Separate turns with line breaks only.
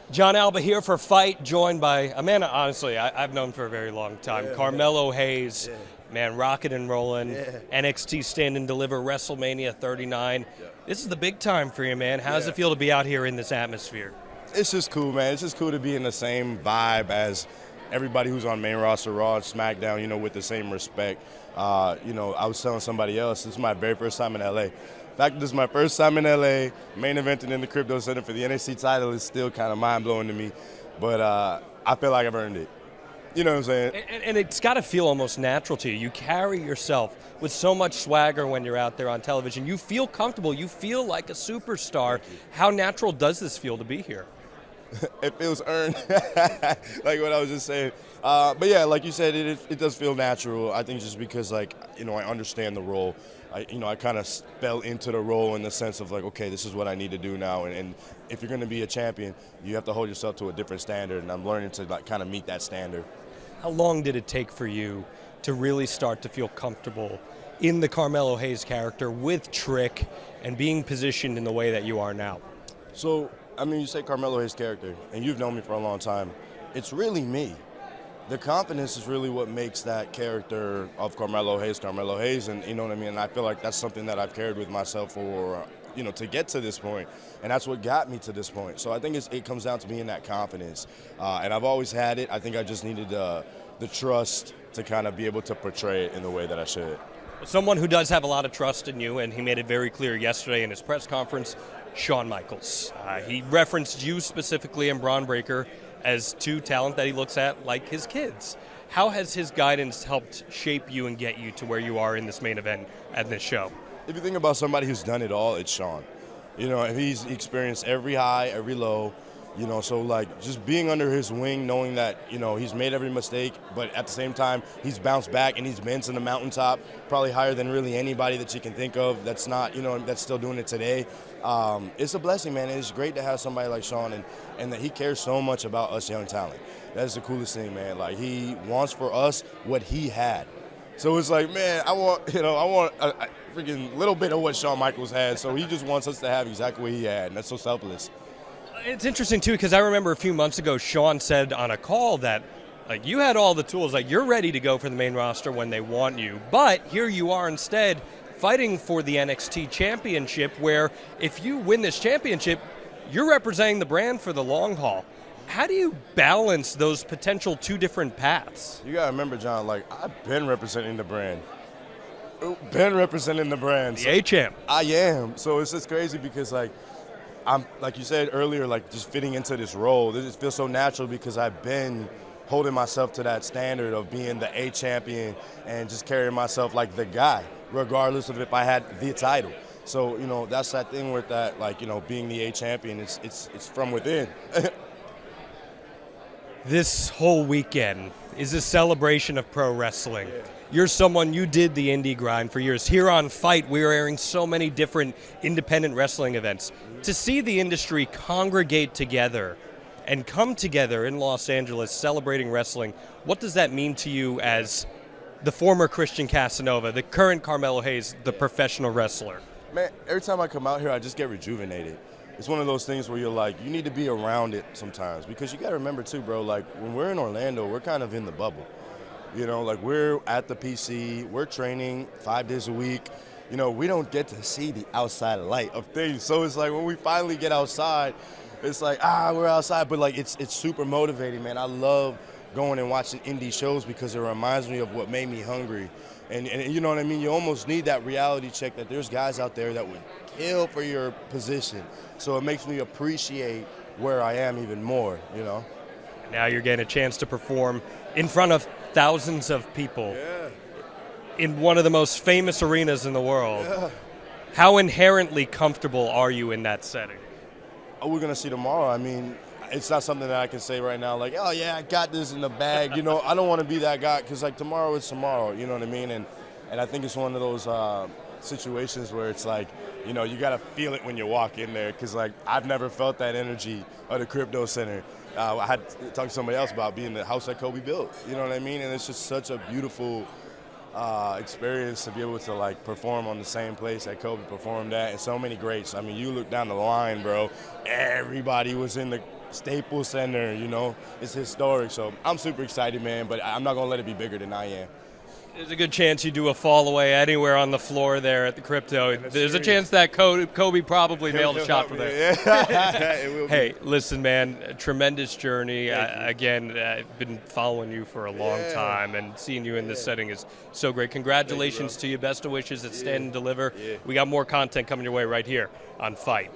John Alba here for FITE, joined by a man, honestly, I've known for a very long time, Carmelo Hayes. Man, rocking and rolling, NXT Stand and Deliver, WrestleMania 39. This is the big time for you, man. How does it feel to be out here in this atmosphere?
It's just cool, man. It's just cool to be in the same vibe as everybody who's on main roster, Raw and SmackDown, with the same respect. I was telling somebody else, this is my very first time in LA. In fact, this is my first time in LA, main eventing in the Crypto Center for the NXT title is still kind of mind-blowing to me. But I feel like I've earned it. You know what I'm saying?
And it's got to feel almost natural to you. You carry yourself with so much swagger when you're out there on television. You feel comfortable. You feel like a superstar. How natural does this feel to be here?
It feels earned, like what I was just saying. But yeah, like you said, it does feel natural. I think just because, I understand the role. I kind of fell into the role in the sense of okay, this is what I need to do now. And if you're going to be a champion, you have to hold yourself to a different standard. And I'm learning to kind of meet that standard.
How long did it take for you to really start to feel comfortable in the Carmelo Hayes character with Trick and being positioned in the way that you are now?
So, you say Carmelo Hayes character, and you've known me for a long time. It's really me. The confidence is really what makes that character of Carmelo Hayes, and you know what I mean? And I feel like that's something that I've carried with myself for, to get to this point, and that's what got me to this point. So I think it comes down to being that confidence, and I've always had it. I think I just needed the trust to kind of be able to portray it in the way that I should.
Someone who does have a lot of trust in you, and he made it very clear yesterday in his press conference, Shawn Michaels. He referenced you specifically and Braun Breaker as two talent that he looks at like his kids. How has his guidance helped shape you and get you to where you are in this main event at this show?
If you think about somebody who's done it all, it's Shawn. He's experienced every high, every low. So just being under his wing, knowing that, he's made every mistake, but at the same time, he's bounced back and he's been to the mountaintop, probably higher than really anybody that you can think of that's not, that's still doing it today. It's a blessing, man. It's great to have somebody like Shawn and that he cares so much about us young talent. That's the coolest thing, man. He wants for us what he had. So it's man, I want a freaking little bit of what Shawn Michaels had. So he just wants us to have exactly what he had, and that's so selfless.
It's interesting, too, because I remember a few months ago, Shawn said on a call that, you had all the tools, you're ready to go for the main roster when they want you. But here you are instead fighting for the NXT championship, where if you win this championship, you're representing the brand for the long haul. How do you balance those potential two different paths?
You got to remember, John, I've been representing the brand. Been representing the brand.
The A-champ.
I am. So it's just crazy because, I'm, like you said earlier, just fitting into this role. This feels so natural because I've been holding myself to that standard of being the A champion and just carrying myself like the guy, regardless of if I had the title. So, that's that thing with that, being the A champion, it's from within.
This whole weekend is a celebration of pro wrestling. You're someone, you did the indie grind for years. Here on FITE, we are airing so many different independent wrestling events. To see the industry congregate together and come together in Los Angeles celebrating wrestling, what does that mean to you as the former Christian Casanova, the current Carmelo Hayes, the professional wrestler?
Man, every time I come out here, I just get rejuvenated. It's one of those things where you're you need to be around it sometimes because you got to remember too, bro, when we're in Orlando, we're kind of in the bubble. We're at the PC, we're training 5 days a week. We don't get to see the outside light of things. So it's when we finally get outside, it's we're outside. But it's super motivating, man. I love going and watching indie shows because it reminds me of what made me hungry. And you know what I mean? You almost need that reality check that there's guys out there that would kill for your position. So it makes me appreciate where I am even more,
Now you're getting a chance to perform in front of thousands of people in one of the most famous arenas in the world. How inherently comfortable are you in that setting?
We're going to see tomorrow. It's not something that I can say right now, oh, yeah, I got this in the bag. I don't want to be that guy because, tomorrow is tomorrow, you know what I mean? And I think it's one of those situations where it's you got to feel it when you walk in there because, I've never felt that energy of the Crypto Center. I had to talk to somebody else about being the house that Kobe built, you know what I mean? And it's just such a beautiful experience to be able to perform on the same place that Kobe performed at, and so many greats. You look down the line, bro. Everybody was in the Staples Center, you know, it's historic. So I'm super excited, man, but I'm not going to let it be bigger than I am.
There's a good chance you do a fall away anywhere on the floor there at the Crypto. There's a chance that Kobe probably nailed a shot from there.
Yeah.
Hey, listen, man, a tremendous journey. Again, I've been following you for a long time, and seeing you in this setting is so great. Congratulations to you. Best of wishes at Stand and Deliver. We got more content coming your way right here on FITE.